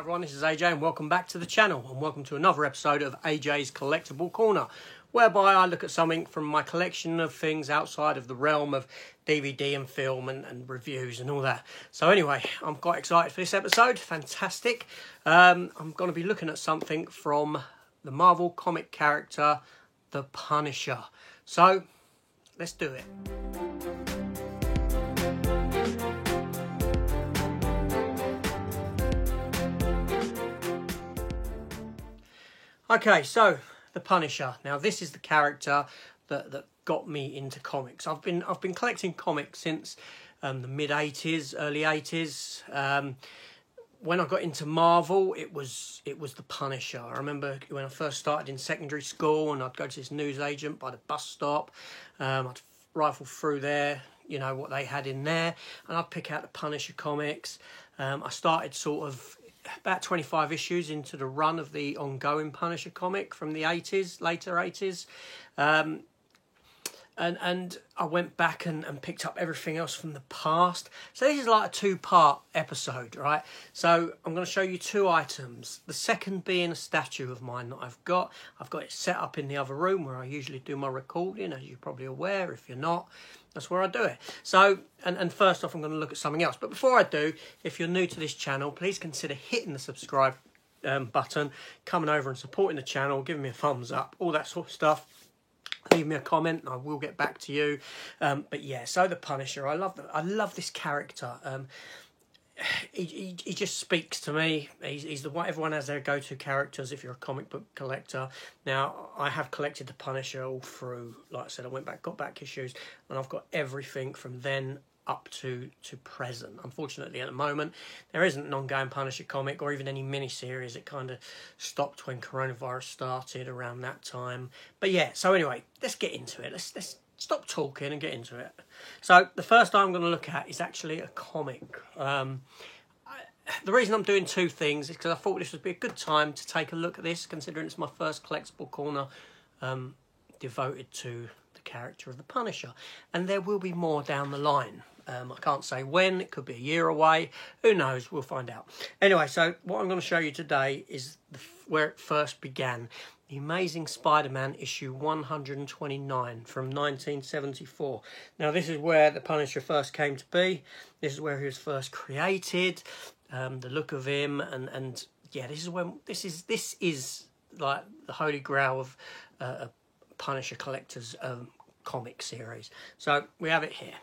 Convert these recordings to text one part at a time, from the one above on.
everyone, this is AJ and welcome back to the channel and welcome to another episode of AJ's Collectible Corner, whereby I look at something from my collection of things outside of the realm of DVD and film and reviews and all that. So anyway, I'm quite excited for this episode, fantastic. I'm going to be looking at something from the Marvel comic character, The Punisher. So, let's do it. Okay, so The Punisher. Now, this is the character that got me into comics. I've been collecting comics since the mid '80s, early '80s. When I got into Marvel, it was The Punisher. I remember when I first started in secondary school, and I'd go to this newsagent by the bus stop. I'd rifle through there, you know what they had in there, and I'd pick out the Punisher comics. I started sort of about 25 issues into the run of the ongoing Punisher comic from the 80s, later 80s. And I went back and picked up everything else from the past. So this is like a two-part episode, right? So I'm going to show you two items. The second being a statue of mine that I've got. I've got it set up in the other room where I usually do my recording, as you're probably aware. If you're not, that's where I do it. So, and first off, I'm going to look at something else. But before I do, if you're new to this channel, please consider hitting the subscribe button, coming over and supporting the channel, giving me a thumbs up, all that sort of stuff. Leave me a comment and I will get back to you. But yeah, so The Punisher, I love this character. He just speaks to me. He's the one everyone has their go-to characters if you're a comic book collector. Now, I have collected The Punisher all through. Like I said, got back issues, and I've got everything from then up to present. Unfortunately, at the moment, there isn't an ongoing Punisher comic or even any mini-series. It kind of stopped when coronavirus started around that time. But yeah, so anyway, let's get into it. Let's stop talking and get into it. So the first I'm going to look at is actually a comic. The reason I'm doing two things is because I thought this would be a good time to take a look at this, considering it's my first collectible corner devoted to the character of the Punisher. And there will be more down the line. I can't say when, it could be a year away, who knows, we'll find out. Anyway, so what I'm going to show you today is where it first began. The Amazing Spider-Man issue 129 from 1974. Now this is where the Punisher first came to be. This is where he was first created. The look of him and yeah, this is like the holy grail of a Punisher collector's comic series. So we have it here.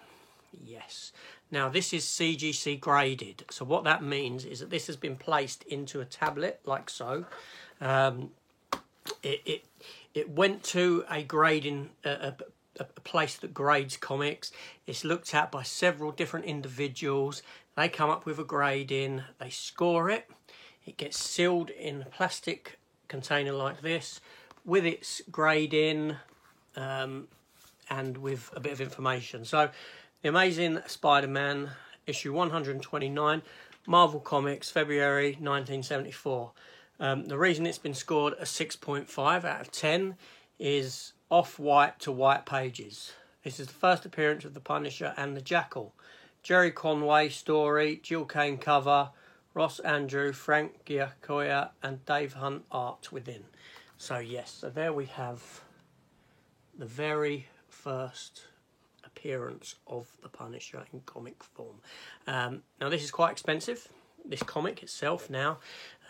Yes. Now this is CGC graded. So what that means is that this has been placed into a tablet like so. It went to a grading a place that grades comics. It's looked at by several different individuals. They come up with a grading. They score it. It gets sealed in a plastic container like this with its grading and with a bit of information. So The Amazing Spider-Man issue 129, Marvel Comics, February 1974. The reason it's been scored a 6.5 out of 10 is off-white to white pages. This is the first appearance of the Punisher and the Jackal. Jerry Conway story, Jill Kane cover, Ross Andrew, Frank Giacoia and Dave Hunt art within. So yes, so there we have the very first appearance of the Punisher in comic form. Now this is quite expensive, this comic itself now.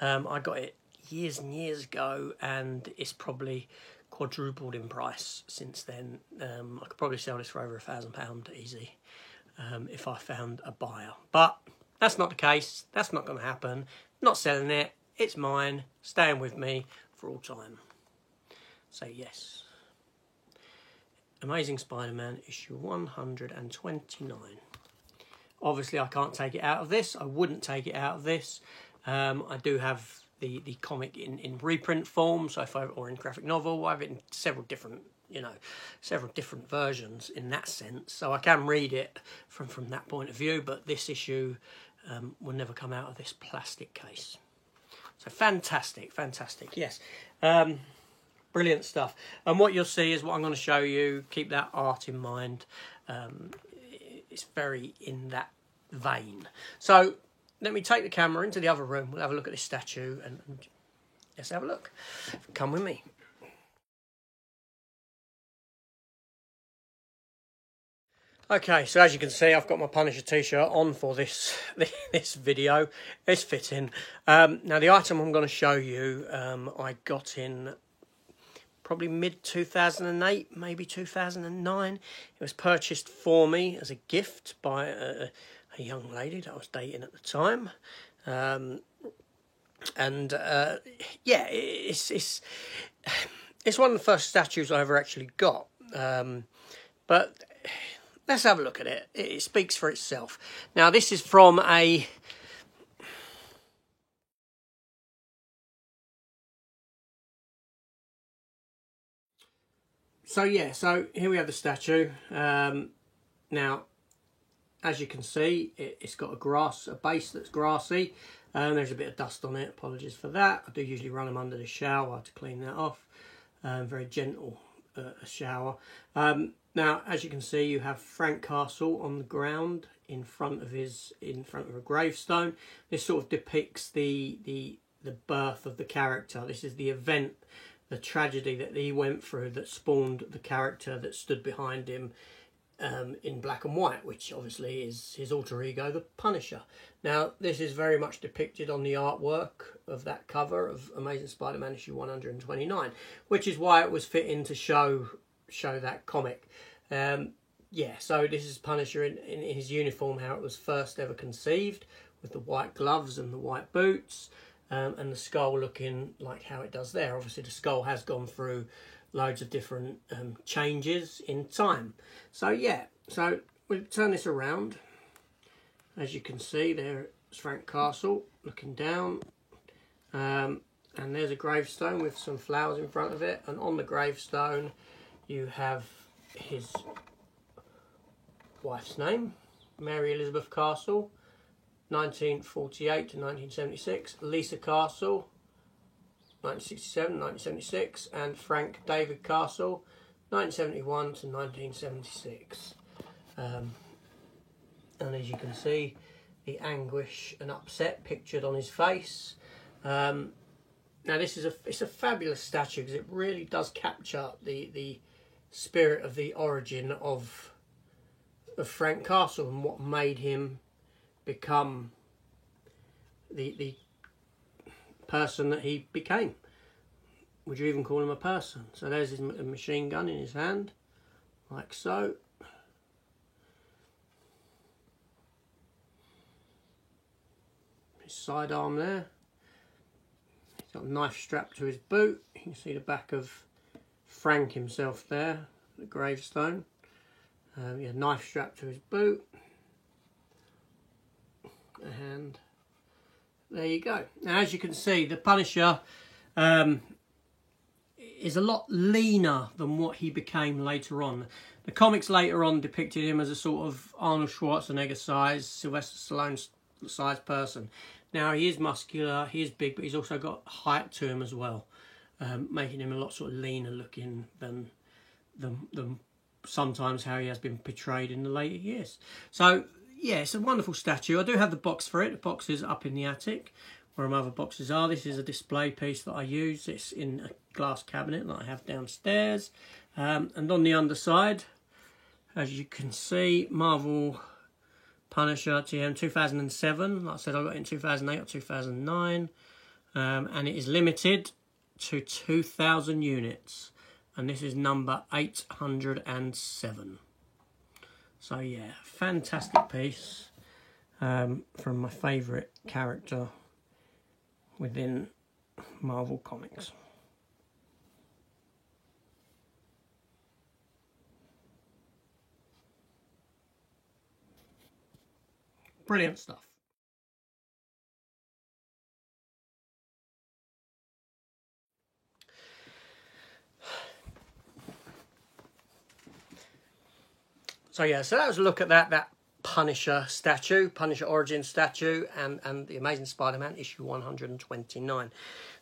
I got it years and years ago and it's probably quadrupled in price since then. I could probably sell this for over £1,000 easy if I found a buyer. But that's not the case. That's not going to happen. Not selling it. It's mine. Staying with me for all time. So yes. Amazing Spider-Man issue 129. Obviously I can't take it out of this. I wouldn't take it out of this. I do have the comic in reprint form, so or in graphic novel. I have it in several different versions in that sense. So I can read it from that point of view, but this issue will never come out of this plastic case. So fantastic, yes. Brilliant stuff. And what you'll see is what I'm going to show you. Keep that art in mind. It's very in that vein. So let me take the camera into the other room. We'll have a look at this statue and let's have a look. Come with me. Okay, so as you can see, I've got my Punisher t-shirt on for this video. It's fitting. Now, the item I'm going to show you, I got in probably mid-2008, maybe 2009. It was purchased for me as a gift by a young lady that I was dating at the time. Yeah, it's one of the first statues I ever actually got. But let's have a look at it. It speaks for itself. Now, this is from a... So, yeah, so here we have the statue. Now, as you can see, it's got a base that's grassy. There's a bit of dust on it. Apologies for that. I do usually run them under the shower to clean that off. Very gentle shower. Now, as you can see, you have Frank Castle on the ground in front of a gravestone. This sort of depicts the birth of the character. This is the event, the tragedy that he went through that spawned the character that stood behind him in black and white, which obviously is his alter ego, the Punisher. Now, this is very much depicted on the artwork of that cover of Amazing Spider-Man issue 129, which is why it was fitting to show that comic. Yeah, so this is Punisher in his uniform, how it was first ever conceived, with the white gloves and the white boots, and the skull looking like how it does there. Obviously, the skull has gone through loads of different changes in time. So yeah, so we'll turn this around. As you can see, there's Frank Castle looking down, and there's a gravestone with some flowers in front of it, and on the gravestone you have his wife's name, Mary Elizabeth Castle, 1948 to 1976, Lisa Castle, 1967, 1976, and Frank David Castle, 1971 to 1976. And as you can see, the anguish and upset pictured on his face. Now, this is it's a fabulous statue because it really does capture the spirit of the origin of Frank Castle and what made him become the person that he became. Would you even call him a person? So there's his machine gun in his hand, like so. His sidearm there. He's got a knife strapped to his boot. You can see the back of Frank himself there, the gravestone. Yeah, knife strapped to his boot. And there you go. Now, as you can see, the Punisher is a lot leaner than what he became later on. The comics later on depicted him as a sort of Arnold Schwarzenegger size, Sylvester Stallone size person. Now, he is muscular, he is big, but he's also got height to him as well, making him a lot sort of leaner looking than sometimes how he has been portrayed in the later years. So, yeah, it's a wonderful statue. I do have the box for it. The box is up in the attic where my other boxes are. This is a display piece that I use. It's in a glass cabinet that I have downstairs. And on the underside, as you can see, Marvel Punisher TM 2007. Like I said, I got it in 2008 or 2009. And it is limited to 2,000 units. And this is number 807. So yeah, fantastic piece from my favourite character within Marvel Comics. Brilliant stuff. So yeah, so that was a look at that Punisher statue, Punisher Origin statue, and the Amazing Spider-Man issue 129.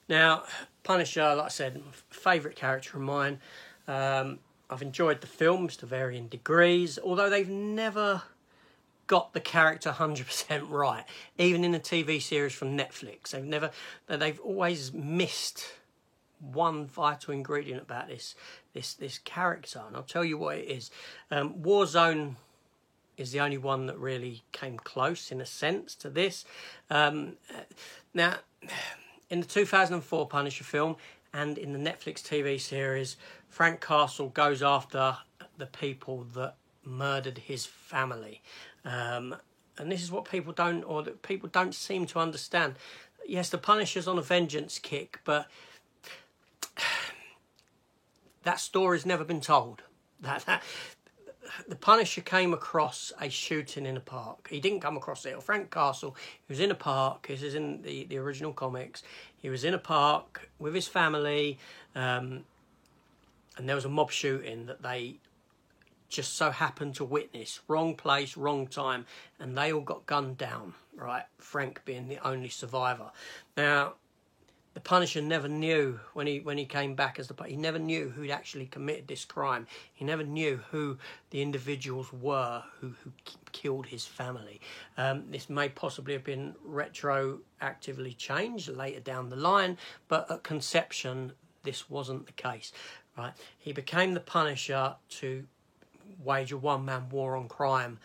Now, Punisher, like I said, favourite character of mine. I've enjoyed the films to varying degrees, although they've never got the character 100% right. Even in the TV series from Netflix, they've always missed one vital ingredient about this character, and I'll tell you what it is. Warzone is the only one that really came close, in a sense, to this. Now, in the 2004 Punisher film and in the Netflix TV series, Frank Castle goes after the people that murdered his family. And this is what people don't seem to understand. Yes, the Punisher's on a vengeance kick, but that story's never been told. The Punisher came across a shooting in a park. He didn't come across it. Frank Castle, he was in a park. This is in the original comics. He was in a park with his family, and there was a mob shooting that they just so happened to witness. Wrong place, wrong time, and they all got gunned down, right? Frank being the only survivor. Now, the Punisher never knew when he came back as he never knew who'd actually committed this crime. He never knew who the individuals were who killed his family. This may possibly have been retroactively changed later down the line, but at conception, this wasn't the case, right? He became the Punisher to wage a one-man war on crime,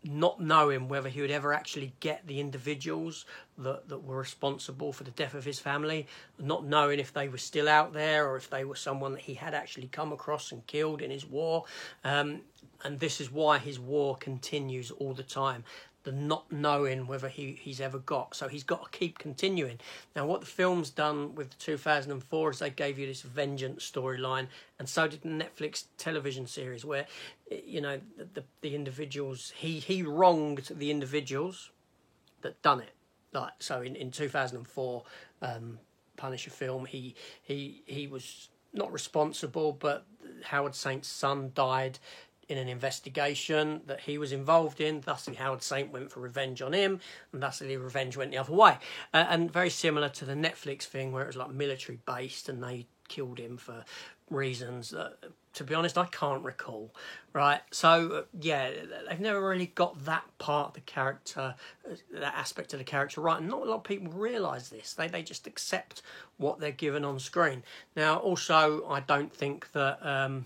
not knowing whether he would ever actually get the individuals that were responsible for the death of his family, not knowing if they were still out there or if they were someone that he had actually come across and killed in his war. And this is why his war continues all the time, the not knowing whether he's ever got. So he's got to keep continuing. Now, what the film's done with 2004 is they gave you this vengeance storyline, and so did the Netflix television series, where, you know, the individuals, he wronged the individuals that done it. Like, so in 2004 Punisher film, he was not responsible, but Howard Saint's son died in an investigation that he was involved in. Thusly, Howard Saint went for revenge on him, and thusly revenge went the other way. And very similar to the Netflix thing, where it was like military based, and they killed him for reasons that, to be honest, I can't recall. Right? So yeah, they've never really got that part of the character, that aspect of the character right. And not a lot of people realise this. They just accept what they're given on screen. Now, also, I don't think that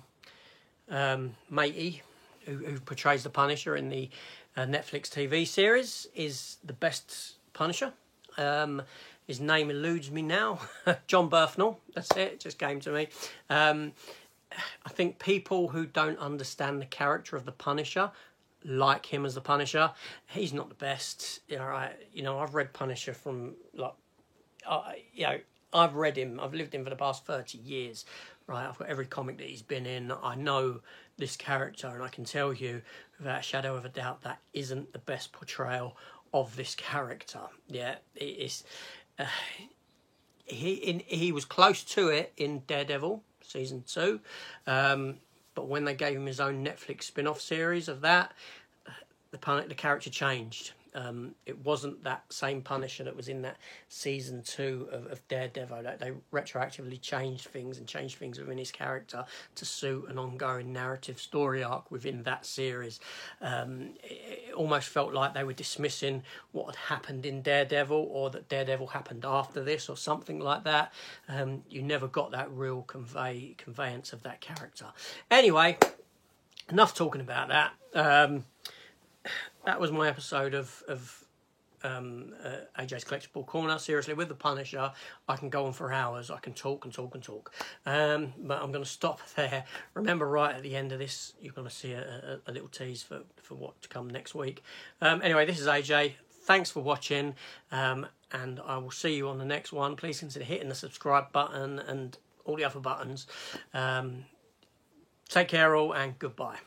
Matey, who portrays the Punisher in the Netflix TV series, is the best Punisher. His name eludes me now. John Bernthal, that's it just came to me. I think people who don't understand the character of the Punisher like him as the Punisher. He's not the best. I've read Punisher from, I've read him. I've lived him for the past 30 years. Right, I've got every comic that he's been in. I know this character, and I can tell you without a shadow of a doubt that isn't the best portrayal of this character. Yeah, it is. He was close to it in Daredevil season 2, but when they gave him his own Netflix spin-off series of that, the character changed. It wasn't that same Punisher that was in that season 2 of Daredevil. They retroactively changed things within his character to suit an ongoing narrative story arc within that series. It almost felt like they were dismissing what had happened in Daredevil, or that Daredevil happened after this, or something like that. You never got that real conveyance of that character. Anyway, enough talking about that. That was my episode of AJ's Collectible Corner. Seriously, with the Punisher, I can go on for hours. I can talk and talk and talk. But I'm going to stop there. Remember, right at the end of this, you're going to see a little tease for what to come next week. Anyway, this is AJ. Thanks for watching, and I will see you on the next one. Please consider hitting the subscribe button and all the other buttons. Take care all, and goodbye.